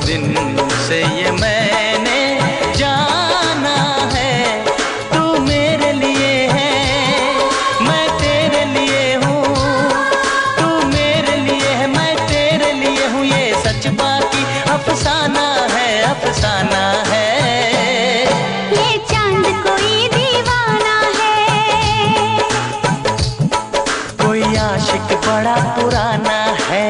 दिन से ये मैंने जाना है, तू मेरे लिए है, मैं तेरे लिए हूँ, तू मेरे लिए है, मैं तेरे लिए हूँ, ये सच बाकी अफसाना है, अफसाना है। ये चांद कोई दीवाना है, कोई आशिक बड़ा पुराना है।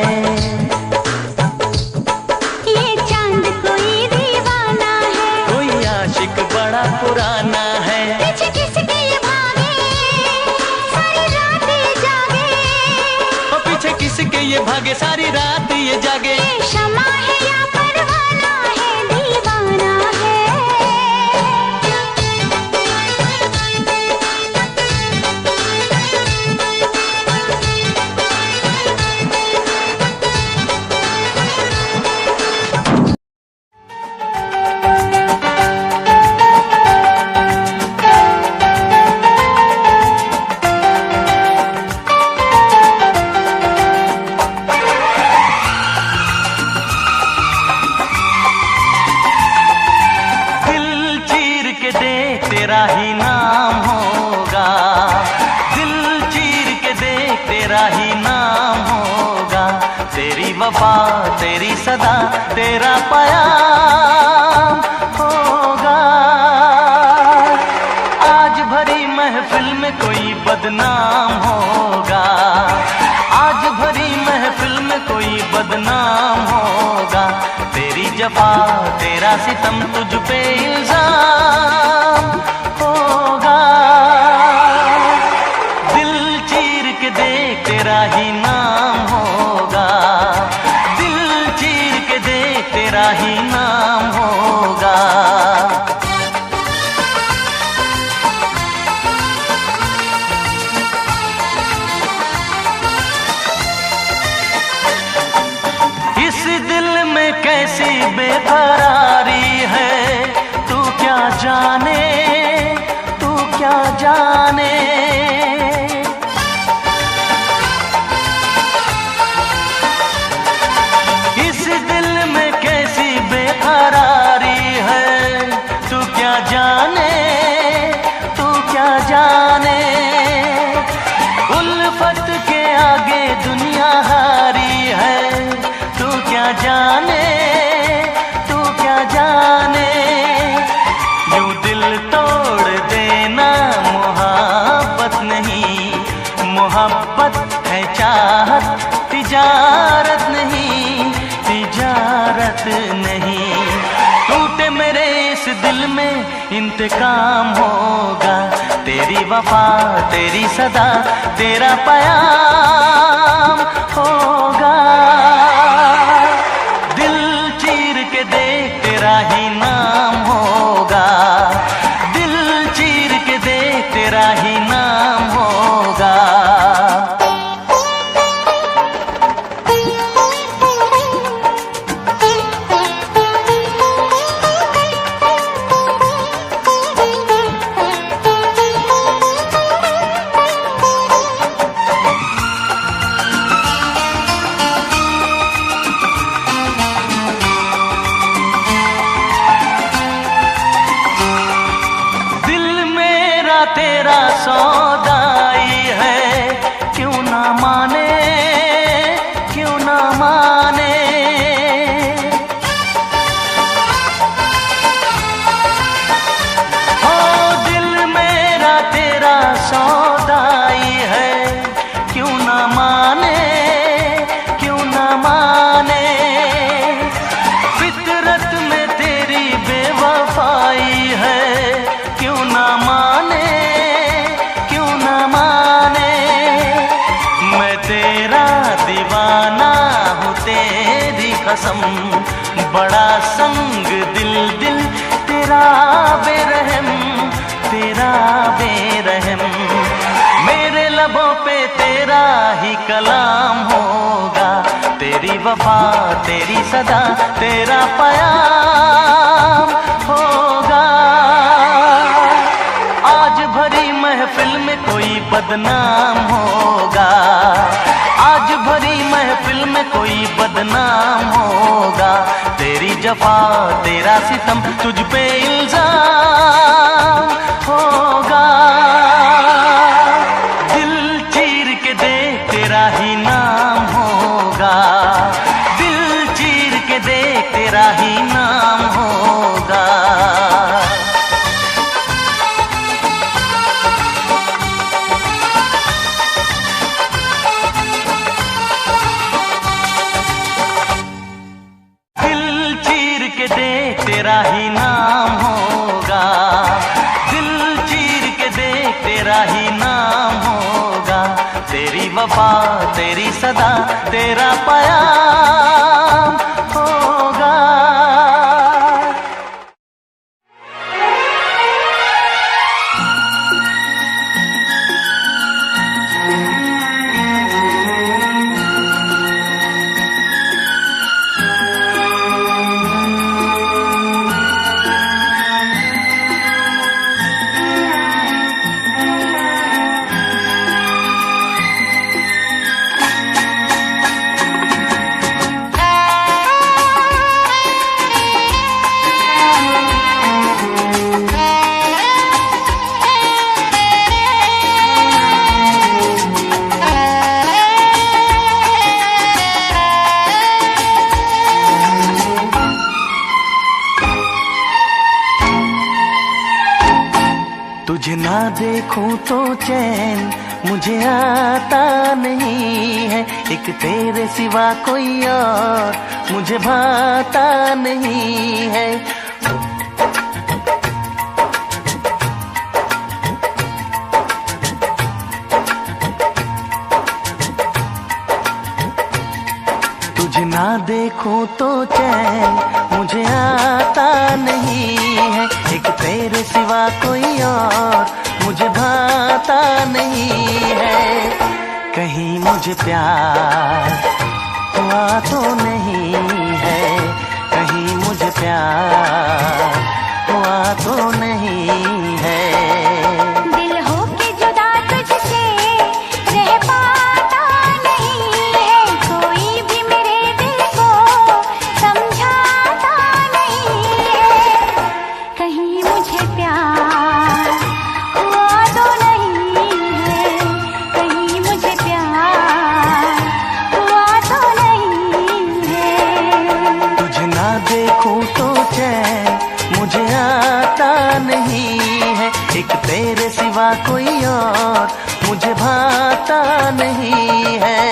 पुराना है, पीछे किसके ये भागे, सारी रात ये जागे, और पीछे किसके ये भागे, सारी रात ये जागे। ये शमा है या परवाना है, दीवाना है। तेरा ही नाम होगा, दिल चीर के देख तेरा ही नाम होगा, तेरी वफा तेरी सदा तेरा प्याम होगा। आज भरी महफिल में कोई बदनाम होगा, आज भरी महफिल में कोई बदनाम होगा, तेरी जफा तेरा सितम तुझ पे इल्जाम होगा। दिल चीर के देख तेरा ही नाम होगा, दिल चीर के देख तेरा ही नाम होगा। इस दिल में कैसी बेकरारी है, तू क्या जाने, तू क्या जाने। इस दिल में कैसी बेकरारी है, तू क्या जाने, तू क्या जाने। उल्फत के आगे दुनिया हारी है, तू क्या जाने, तू क्या जाने। यूं दिल तोड़ देना मोहब्बत नहीं, मोहब्बत है चाहत, तिजारत नहीं, तिजारत नहीं। टूटे मेरे इस दिल में इंतकाम होगा, तेरी वफा तेरी सदा तेरा प्याम होगा। दिल चीर के देख तेरा ही नाम होगा, दिल चीर के देख तेरा ही नाम होगा। तेरा सौदाई है, क्यों ना माने, क्यों ना माने। हो दिल मेरा तेरा सौदाई है, क्यों ना माने, क्यों ना माने। फितरत में तेरी बेवफाई है, क्यों ना माने, क्यों ना माने। मैं तेरा दीवाना हूँ तेरी कसम, बड़ा संग दिल दिल तेरा बेरहम, तेरा बेरहम। मेरे लबों पे तेरा ही कलाम होगा, तेरी वफा तेरी सदा तेरा प्याम होगा। आज भरी महफिल में कोई बदनाम होगा, आज भरी महफिल में कोई बदनाम होगा, तेरी वफा तेरा सितम, तुझ पे इल्जाम होगा। दिल चीर के देख तेरा ही नाम होगा, दिल चीर के देख तेरा ही नाम होगा। तेरा ही नाम होगा, दिल चीर के देख तेरा ही नाम होगा। तेरी वफा तेरी सदा तेरा प्याम होगा। तुझे ना देखूं तो चैन मुझे आता नहीं है, एक तेरे सिवा कोई और मुझे भाता नहीं है। तुझे ना देखूं तो चैन मुझे आता नहीं है, एक तेरे सिवा कोई और मुझे भाता नहीं है। कहीं मुझे प्यार हुआ तो नहीं है, कहीं मुझे प्यार हुआ तो नहीं है। दिल हो के जुदा तुझसे रह पाता नहीं है, कोई भी मेरे दिल को समझाता नहीं है। कहीं मुझे प्यार हुआ तो नहीं है, कहीं मुझे प्यार हुआ तो नहीं है। तुझे ना देखूं तो चैन मुझे आता नहीं है, एक तेरे सिवा कोई और मुझे भाता नहीं है।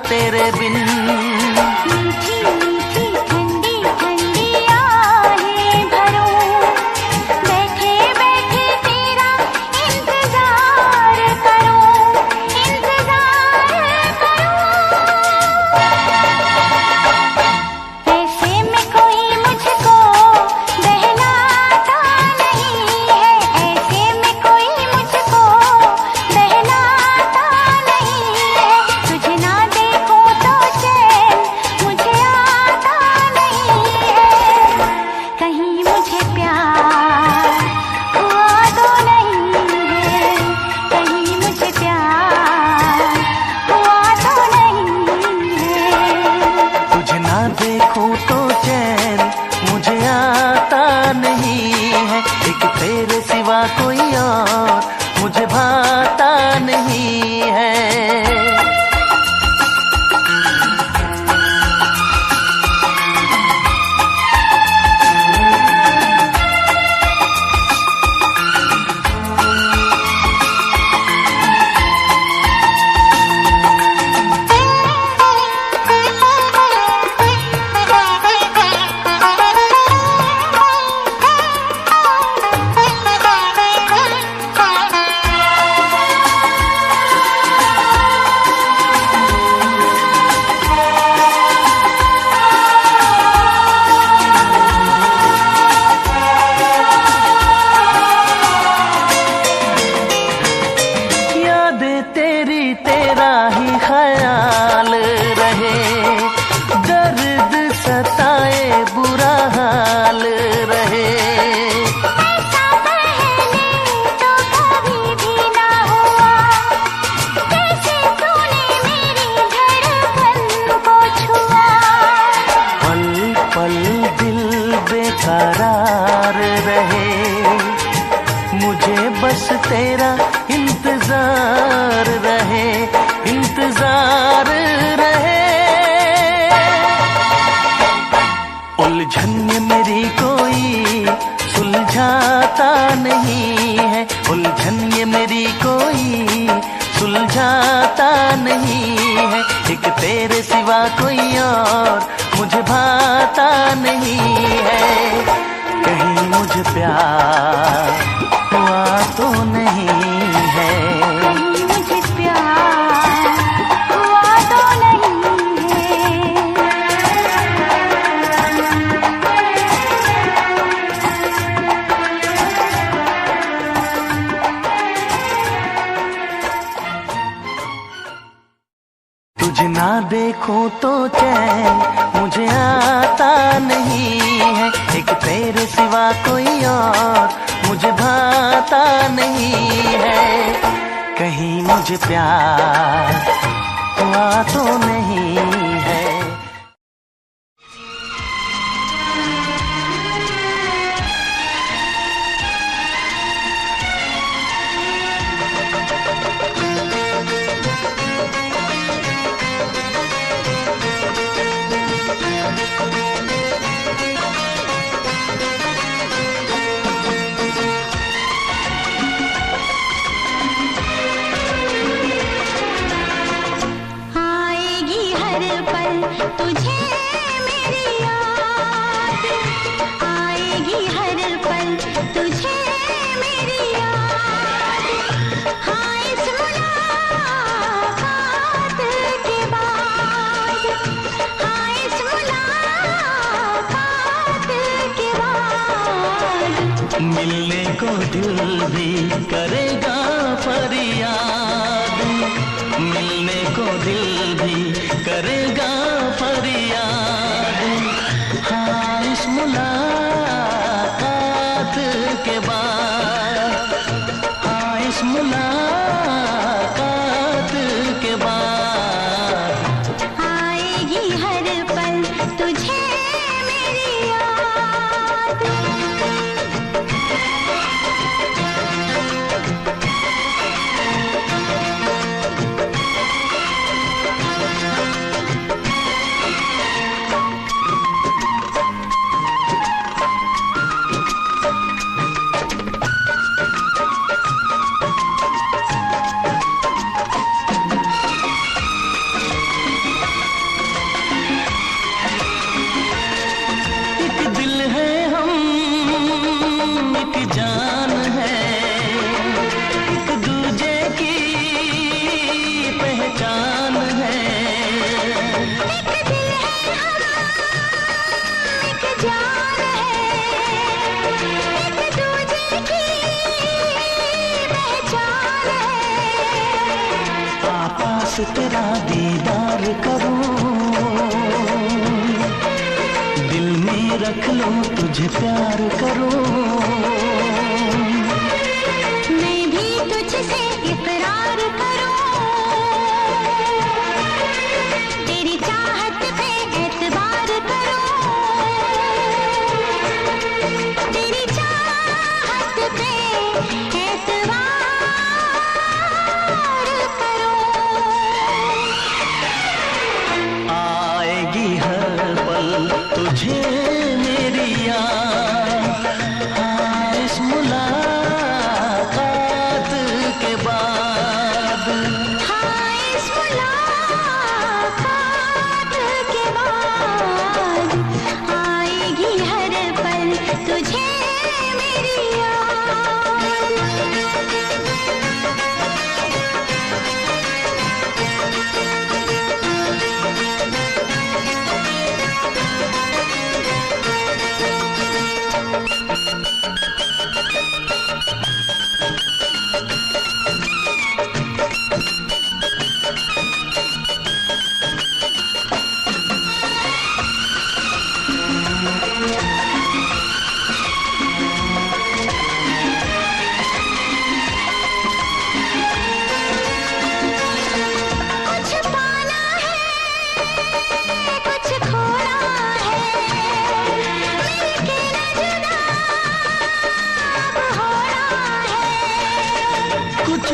तेरे बिन मीठी मीठी ठंडी ठंडी आहें भरूं, बैठे बैठे तेरा इंतजार करूं, इंतजार करूं। ऐसे में कोई मुझको बहलाता नहीं है, ऐसे में कोई मुझको बहलाता नहीं है। तुझे ना देखूं तो चैन मुझे आता नहीं है, कहीं मुझे प्यार हुआ तो नहीं है, कहीं मुझे प्यार हुआ तो नहीं है। तुझे ना देखूं तो चैन मुझे आता नहीं है, एक तेरे सिवा कोई और मुझे भाता नहीं है। बस तेरा इंतजार रहे, इंतजार रहे। उलझन ये मेरी कोई सुलझाता नहीं है, उलझन ये मेरी कोई सुलझाता नहीं है। एक तेरे सिवा कोई और मुझे भाता नहीं है। कहीं मुझे प्यार हुआ तो नहीं है, कहीं मुझे प्यार हुआ तो नहीं है। तुझे ना देखूं तो चैन मुझे आता नहीं है। एक तेरे सिवा कोई और मुझे भाता नहीं है। कहीं मुझे प्यार हुआ तो नहीं है। आएगी हर पल तुझे मेरी याद, आएगी हर पल तुझे मेरी याद। हाँ इस मुलाकात के बाद, हाँ इस मुलाकात के बाद मिलने को दिल भी करेगा फरियाद, मिलने को दिल भी करेगा फरियाद। हाँ इस मुलाकात के बाद, हाँ इस मुलाकात के बाद आएगी हर पल तुझे मेरी याद। एक दिल है हम, एक जान है, एक दूजे की पहचान है। एक दिल है हम, एक जान है, एक दूजे की पहचान है। पास तेरा दीदार करूं, दिल में रख लो तुझे प्यार करूं। मैं भी तुझसे इकरार करूं, तेरी चाहत पे एतबार करूं, तेरी चाहत पे एतबार करूं। आएगी हर पल तुझे मेरी याद। हाँ इस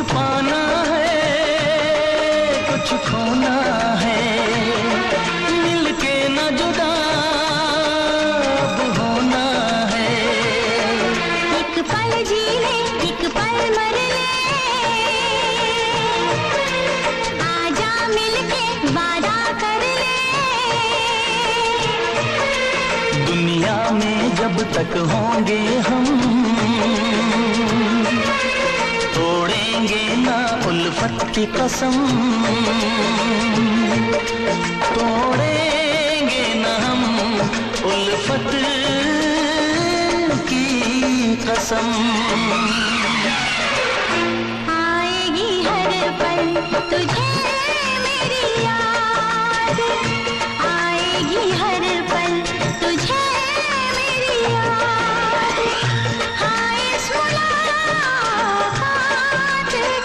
पाना है, कुछ खोना है, मिलके न जुदा अब होना है। एक पल जी ले, एक पल मर ले, आजा मिलके वादा कर ले। दुनिया में जब तक होंगे हम, तोड़ेंगे ना उल्फत की कसम, तोड़ेंगे ना हम उल्फत की कसम। आएगी हर पल तुझे मेरी याद, आएगी हर पल तुझे मेरी याद। हाँ इस मुलाकात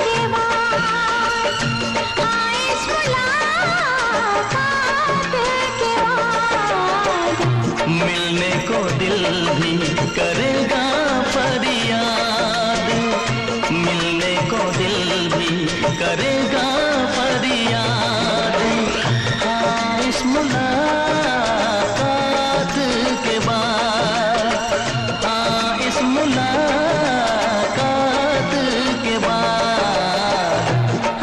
के बाद, हाँ इस मुलाकात के बाद, मिलने को दिल भी करेगा फरियाद, मिलने को दिल भी करेगा फरियाद। हाँ इस मुलाकात के बाद, हाँ इस मुलाकात के बाद,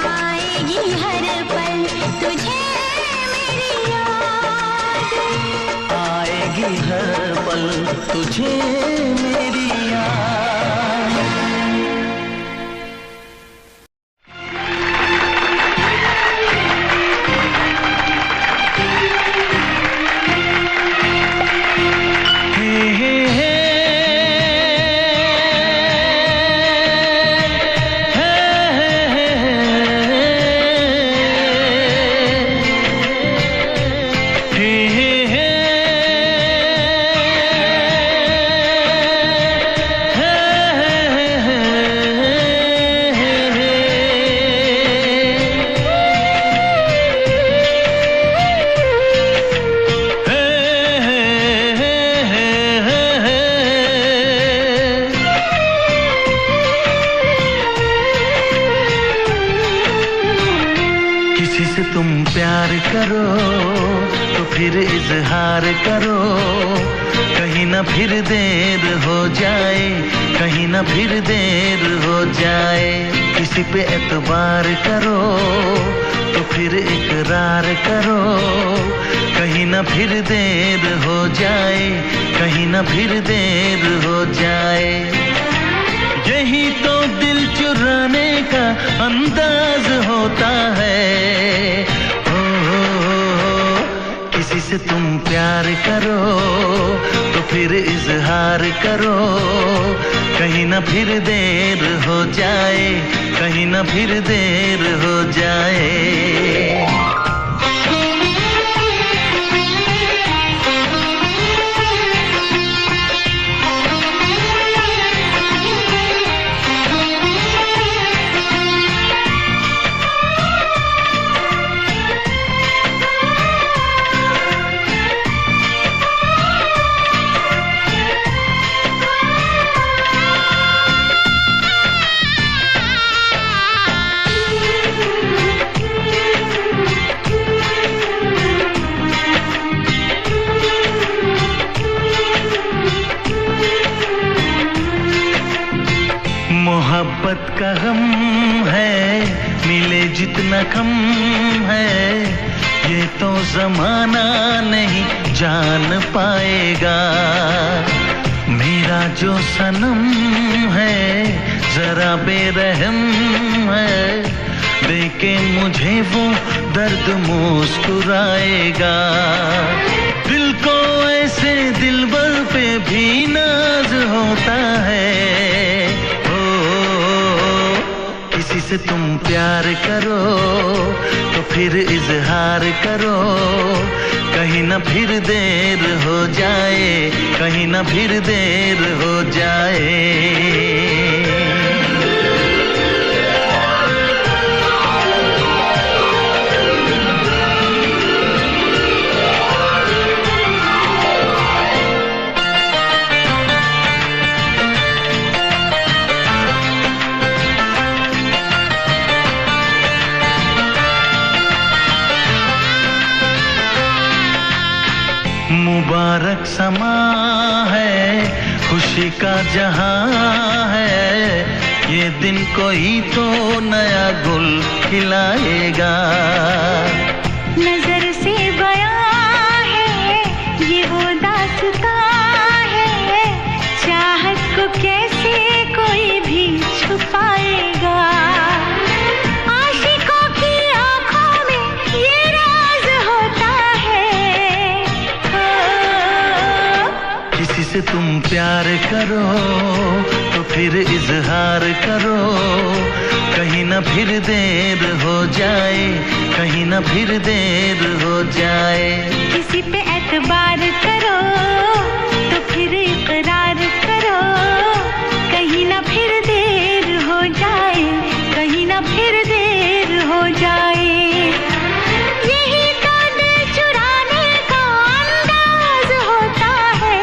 आएगी हर पल तुझे मेरी याद। आएगी हर पल तुझे मेरी याद। हे हे हे किसी से तुम प्यार करो तो फिर इजहार करो, कहीं ना फिर देर हो जाए, कहीं ना फिर देर हो जाए। किसी पे एतबार करो तो फिर इकरार करो, कहीं ना फिर देर हो जाए, कहीं ना फिर देर हो जाए। यही तो दिल चुराने का अंदाज होता है। हो, किसी से तुम प्यार करो तो फिर इजहार करो, कहीं ना फिर देर हो जाए, कहीं ना फिर देर हो जाए। मोहब्बत का गम है, मिले जितना कम है, ये तो जमाना नहीं जान पाएगा। मेरा जो सनम है जरा बेरहम है, देखे मुझे वो दर्द मुस्कुराएगा। दिल को ऐसे दिलबर पे भी नाज होता है। किसी से तुम प्यार करो तो फिर इजहार करो, कहीं ना फिर देर हो जाए, कहीं ना फिर देर हो जाए। मुबारक समा है, खुशी का जहां है, ये दिन कोई तो नया गुल खिलाएगा। नजर से बयां है ये वो दास्तां है, चाहत को कैसे कोई भी छुपाएगा। आशिकों की आंखों में ये राज होता है। किसी से तुम प्यार करो तो फिर इजहार करो, कहीं ना फिर देर हो जाए, कहीं ना फिर देर हो जाए। किसी पे एतबार करो तो फिर इकरार करो, कहीं ना फिर देर हो जाए, कहीं ना फिर देर हो जाए। यही तो दिल चुराने का अंदाज होता है।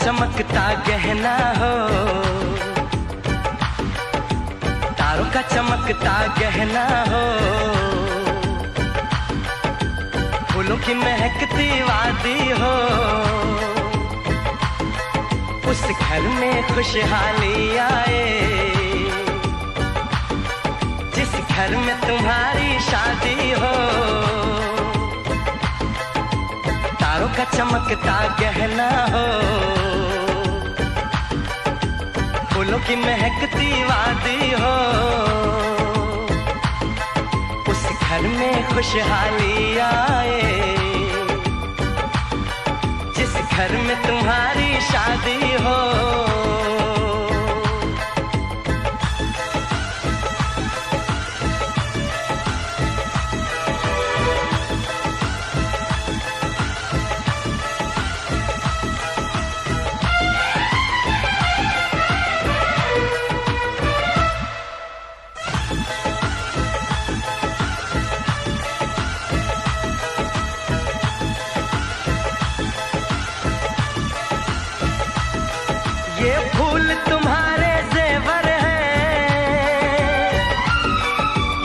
चमकता गहना हो, तारों का चमकता गहना हो, फूलों की महकती वादी हो, उस घर में खुशहाली आए, जिस घर में तुम्हारी शादी हो। तारों का चमकता गहना हो, फूलों की महकती वादी हो, उस घर में खुशहाली आए, जिस घर में तुम्हारी शादी हो। ये फूल तुम्हारे जेवर हैं,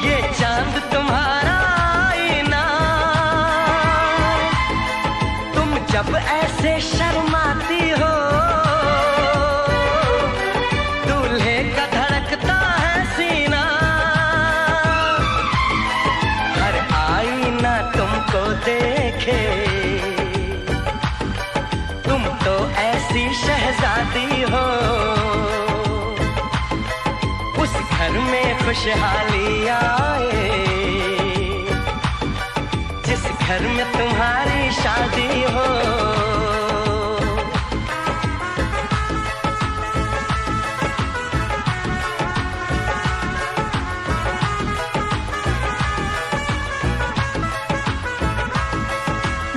ये चांद तुम्हारा आईना, तुम जब ऐसे शर्माती हो, दूल्हे का धड़कता है सीना, हर आईना तुमको देखे, तुम तो ऐसी शहजादी हो, उस घर में खुशहाली आए, जिस घर में तुम्हारी शादी हो।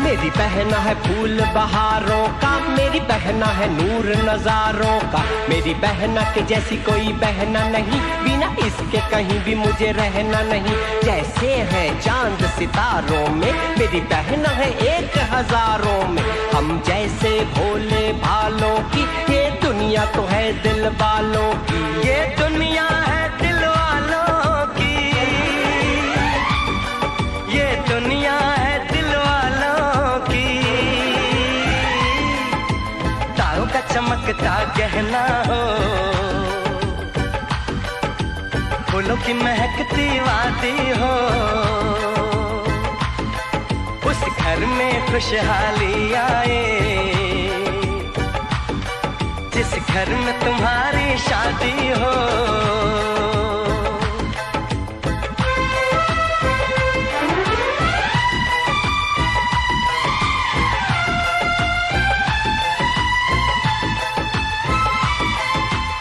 मेरी बहना है फूल बहारों का, मेरी बहना है नूर नजारों का, मेरी बहना के जैसी कोई बहना नहीं, बिना इसके कहीं भी मुझे रहना नहीं। जैसे है चांद सितारों में, मेरी बहना है 1000 में, हम जैसे भोले भालों की, ये दुनिया तो है दिल वालों की, ये दुनिया है दिल वालों की, ये दुनिया है दिल वालों की। तारों का चमकता गहना हो, फूलों की महकती वादी हो, उस घर में खुशहाली आए, जिस घर में तुम्हारी शादी हो।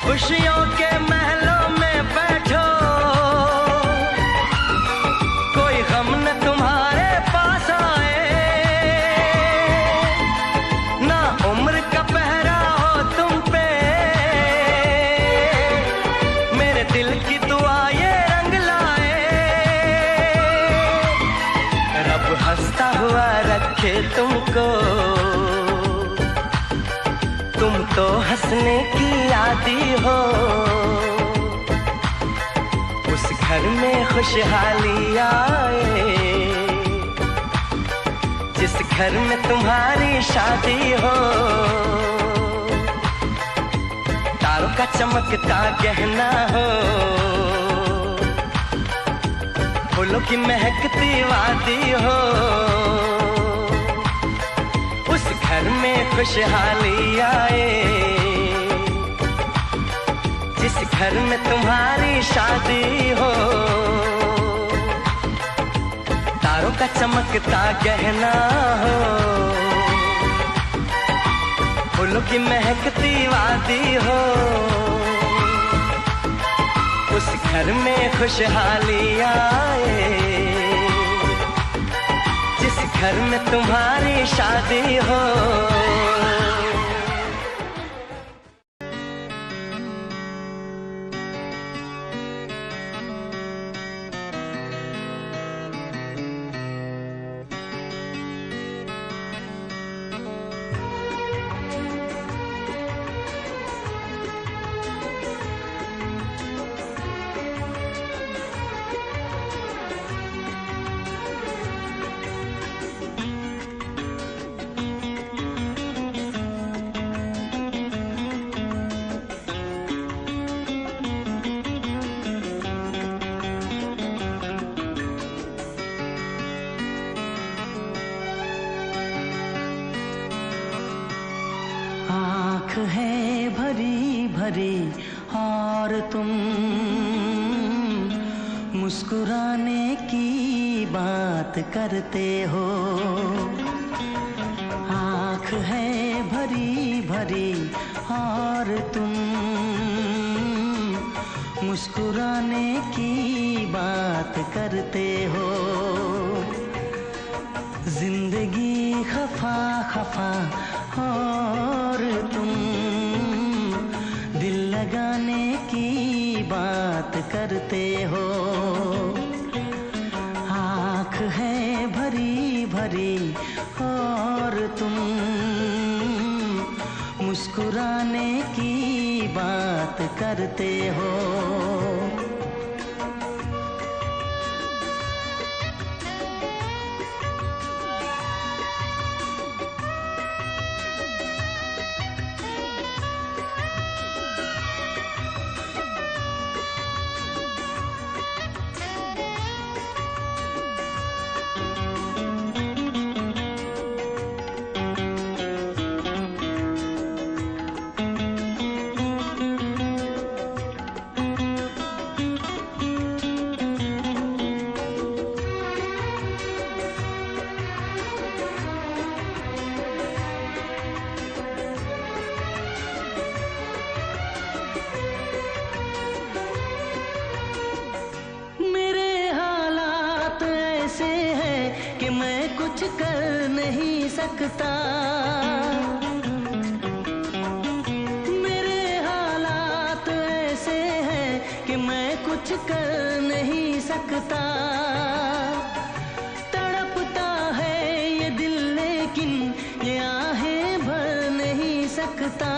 खुशियों के महलों में बैठो, कोई गम न तुम्हारे पास आए, ना उम्र का पहरा हो तुम पे, मेरे दिल की दुआ ये रंग लाए, रब हंसता हुआ रखे तुमको, तुम तो हंसने की आदी हो, उस घर में खुशहाली आए, जिस घर में तुम्हारी शादी हो। तारों का चमकता गहना हो, फूलों की महकती वादी हो, उस घर में खुशहाली आए, जिस घर में तुम्हारी शादी हो। तारों का चमकता गहना हो, फूलों की महकती वादी हो, उस घर में खुशहाली आए, जिस घर में तुम्हारी शादी हो। आँख है भरी भरी और तुम मुस्कुराने की बात करते हो। आँख है भरी भरी और तुम मुस्कुराने की बात करते हो। जिंदगी खफा खफा और तुम दिल लगाने की बात करते हो। आँख है भरी भरी और तुम मुस्कुराने की बात करते हो। कि मैं कुछ कर नहीं सकता। मेरे हालात ऐसे हैं कि मैं कुछ कर नहीं सकता। तड़पता है ये दिल लेकिन ये आहें भर नहीं सकता।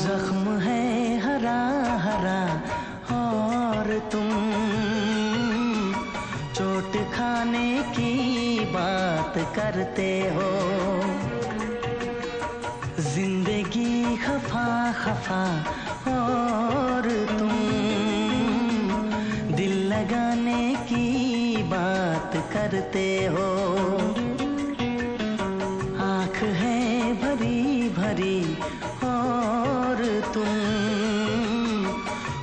जख्म है हरा हरा और तुम चोट खाने की बात करते हो। जिंदगी खफा खफा और तुम दिल लगाने की बात करते हो। आँख है भरी भरी और तुम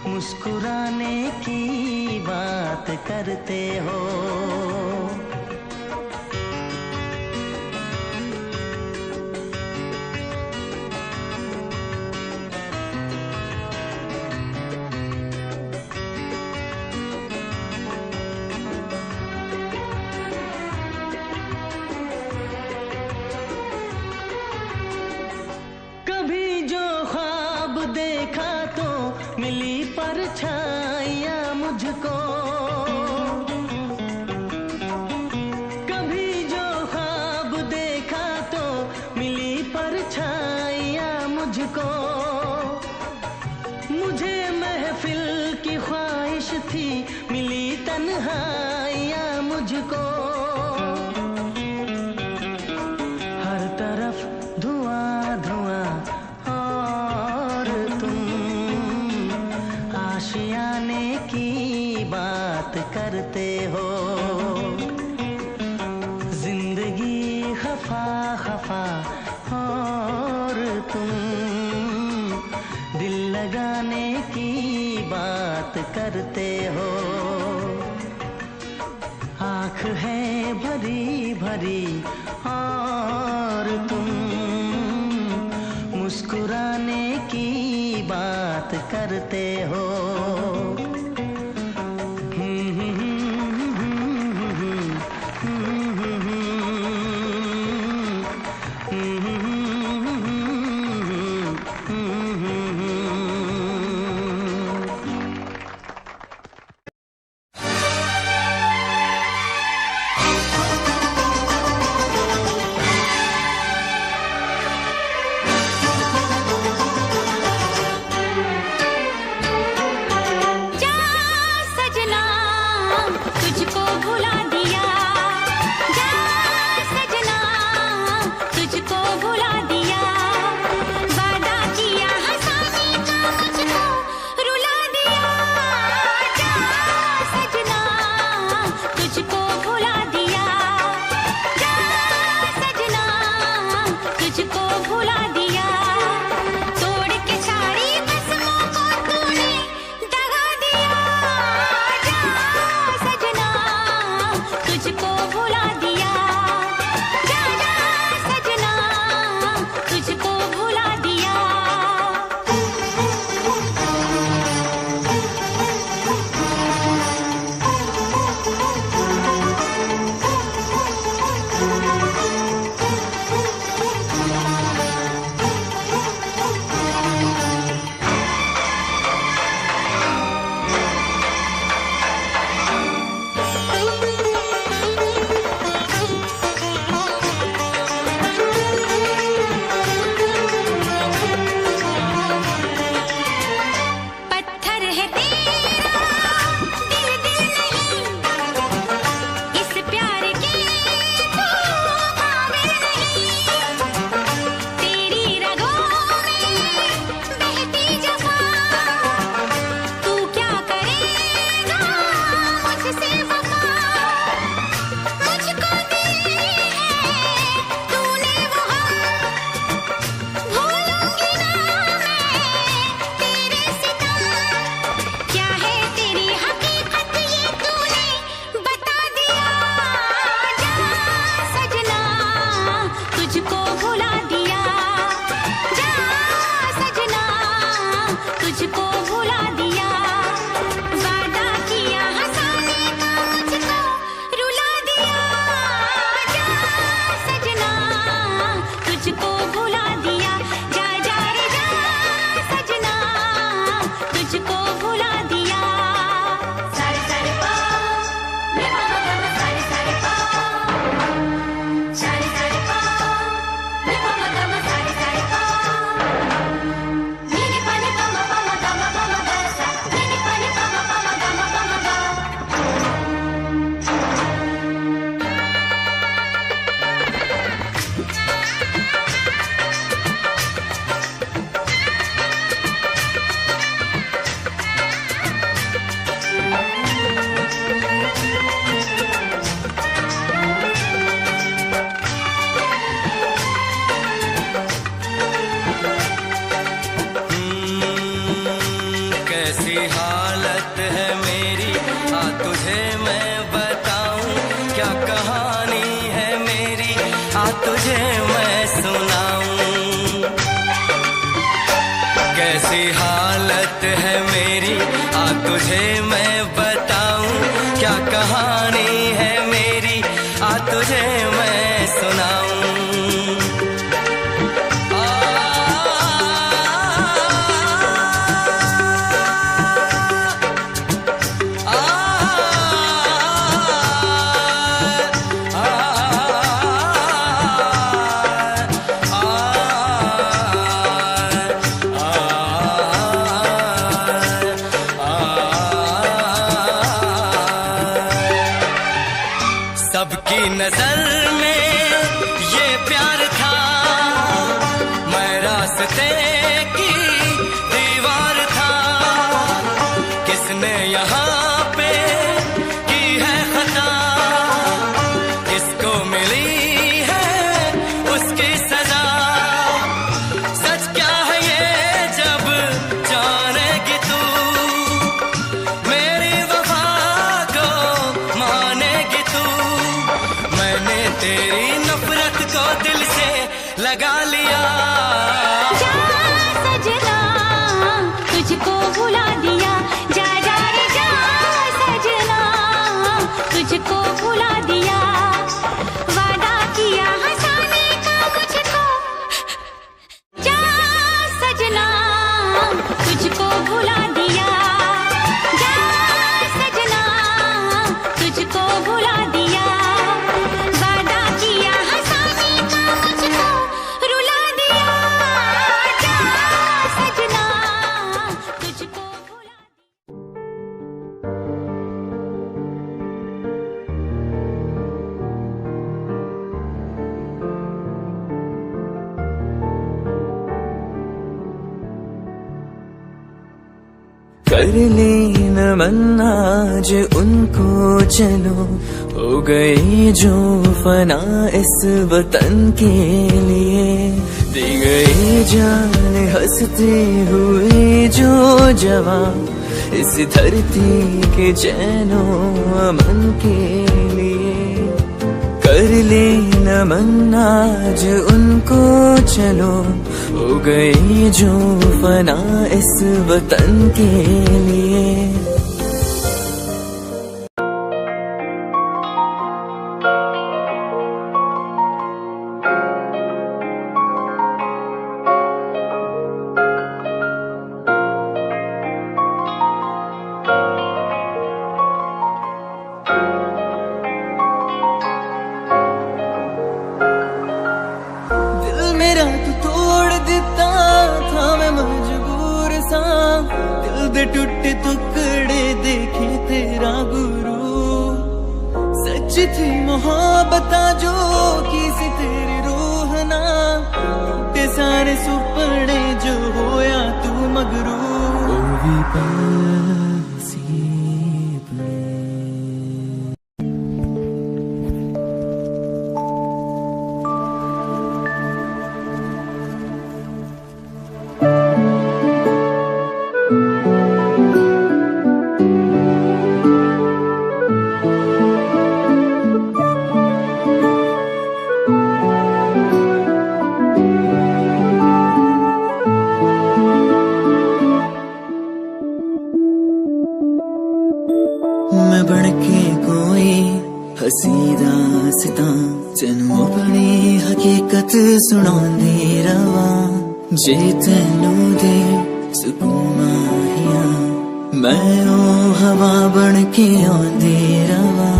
मुस्कुराने की बात करते हो। कभी जो ख्वाब देखा तो मिली परछाइयाँ मुझको। कभी जो ख्वाब देखा तो मिली परछाइयाँ मुझको। मुझे महफिल की ख्वाहिश थी मिली तन्हाइयाँ मुझको। हर तरफ धुआं धुआं और तुम आशियाने की बात करते हो। जिंदगी खफा खफा और तुम दिल लगाने की बात करते हो। आँख है भरी भरी और तुम मुस्कुराने की बात करते हो। हालत है मेरी, आ तुझे मैं बताऊं क्या कहानी है मेरी, आ तुझे मैं सुनाऊं। कैसी हालत है मेरी, आ तुझे मैं बताऊं क्या कहानी है मेरी, आ तुझे मैं सुनाऊं। सबकी नजर में ये प्यार था, मैं रास्ते की दीवार था। किसने यहाँ पे की है खता, किसको मिली है उसकी सजा। सच क्या है ये जब जानेगी तू, मेरी वफा को मानेगी तू। मैंने तेरी नफरत को दिल से लगा लिया। जा सजना तुझको भुला दिया, जा जा रे जा सजना तुझको भुला दिया। वादा किया हंसाने का मुझको, जा सजना तुझको भुला दिया, जा सजना तुझको भुला दिया। वादा किया हंसाने का मुझको रुला दिया, जा सजना तुझको भुला दिया। कर ले नमन आज उनको चलो, हो गए जो फना इस वतन के लिए। दे गए जान हंसते हुए जो जवान, इस धरती के चैनो अमन के लिए। कर ले नमन आज उनको चलो, हो गए जो फना इस वतन के लिए। मेरा तू तोड़ दिता था, मैं मजबूर सा। दिल दे टूटे टुकड़े देखे तेरा गुरु। सच थी मोहब्बत जो की सी तेरी रूह ना, टूटे सारे सुपने जो होया तू मगरू। ओ भी पासी मैं बनके कोई हसी दास्तां, तेनू अपनी हकीकत सुनांदी रवां। जे तेनू दे सुकून माहिया, मैं ओ हवा बनके आंदी रवां।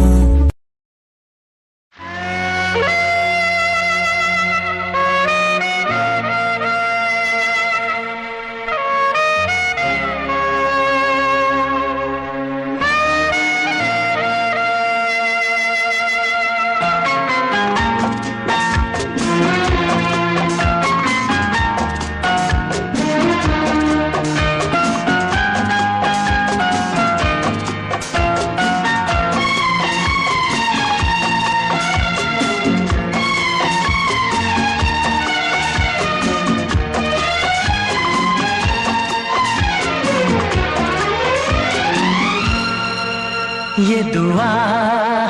ये दुआ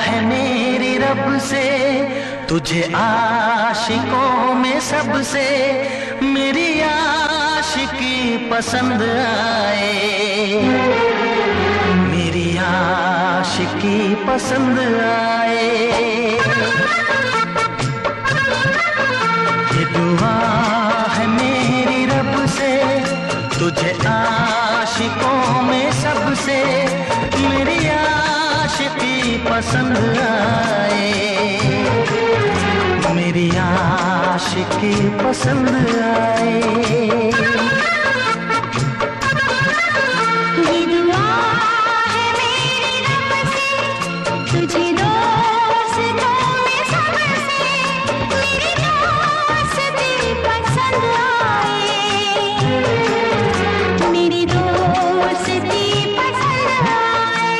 है मेरी रब से, तुझे आशिकों में सबसे मेरी आशिकी पसंद आए, मेरी आशिकी पसंद आए। ये दुआ है मेरी रब से, तुझे आशिकों में सबसे मेरी आशिकी पसंद आए, मेरी आशिकी पसंद आए। ये दुआ है मेरी रब से, तुझे दोस्तों में सबसे मेरी दोस्ती पसंद आए, मेरी दोस्ती पसंद आए।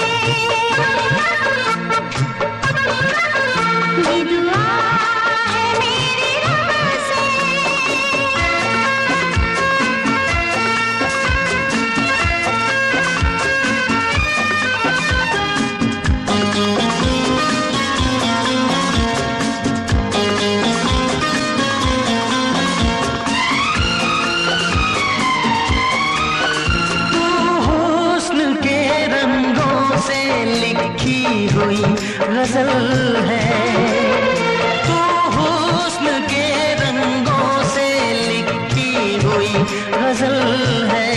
ये दुआ है मेरी रब से। हुस्न के रंगों से लिखी हुई गजल है, तू हुस्न के रंगों से लिखी हुई गजल है,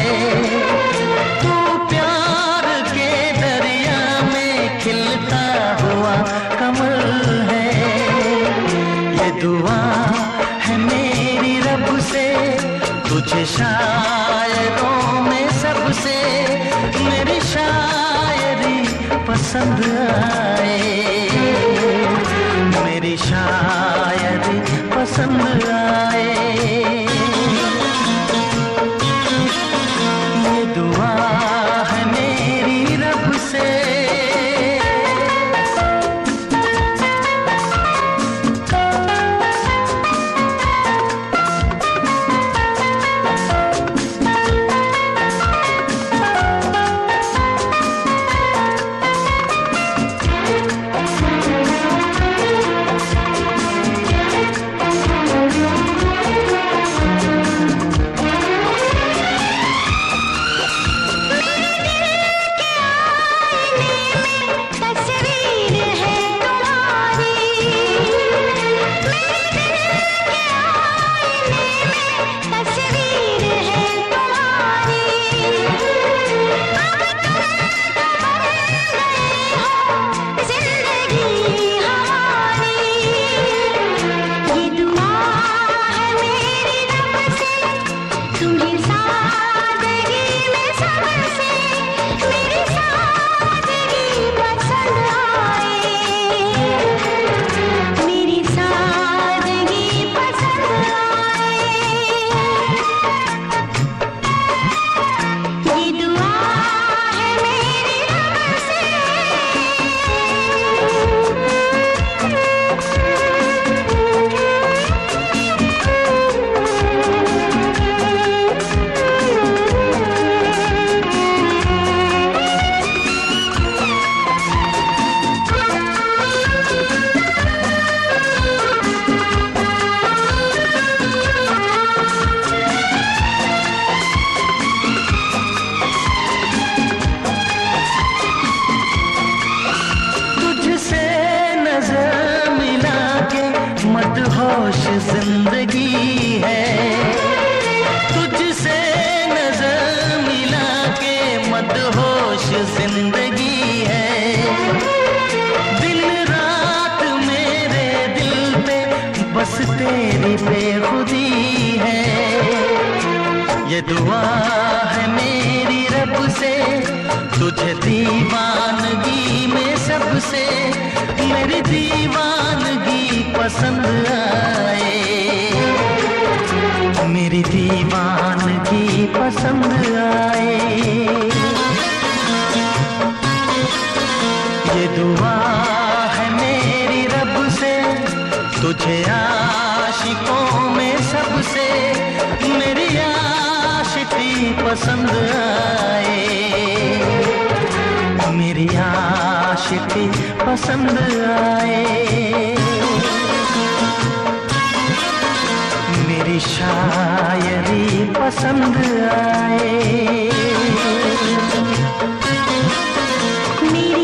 तू प्यार के दरिया में खिलता हुआ कमल है। ये दुआ है मेरी रब से, तुझे शायरों में सबसे मेरी शायरी पसंद आए, मेरी शायरी पसंद आए। ये दुआ है मेरी रब से। तस्वीर है तुम्हारी, मेरे दिल के आईने में तस्वीर है तुम्हारी। अब तुम बदल गए हो जिंदगी हमारी। ये दुआ है मेरी रब से, तुम्हें सादगी में सबसे मेरी सादगी पसंद आए, मेरी सादगी पसंद आए। ये दुआ है मेरी रब से। तुझसे नजर मिला के मदहोश जिंदगी है, तुझसे नजर मिला के मदहोश जिंदगी है। दिन रात मेरे दिल पे बस तेरी बेखुदी है। ये दुआ है मेरी रब से, तुझे दीवानगी में सबसे मेरी दीवानगी पसंद आए, मेरी दीवानगी पसंद आए। ये दुआ है मेरी रब से, तुझे आशिकों में सबसे मेरी आशिकी पसंद आए, मेरी आशिकी आशिकी पसंद आए। मेरी शायरी पसंद आए।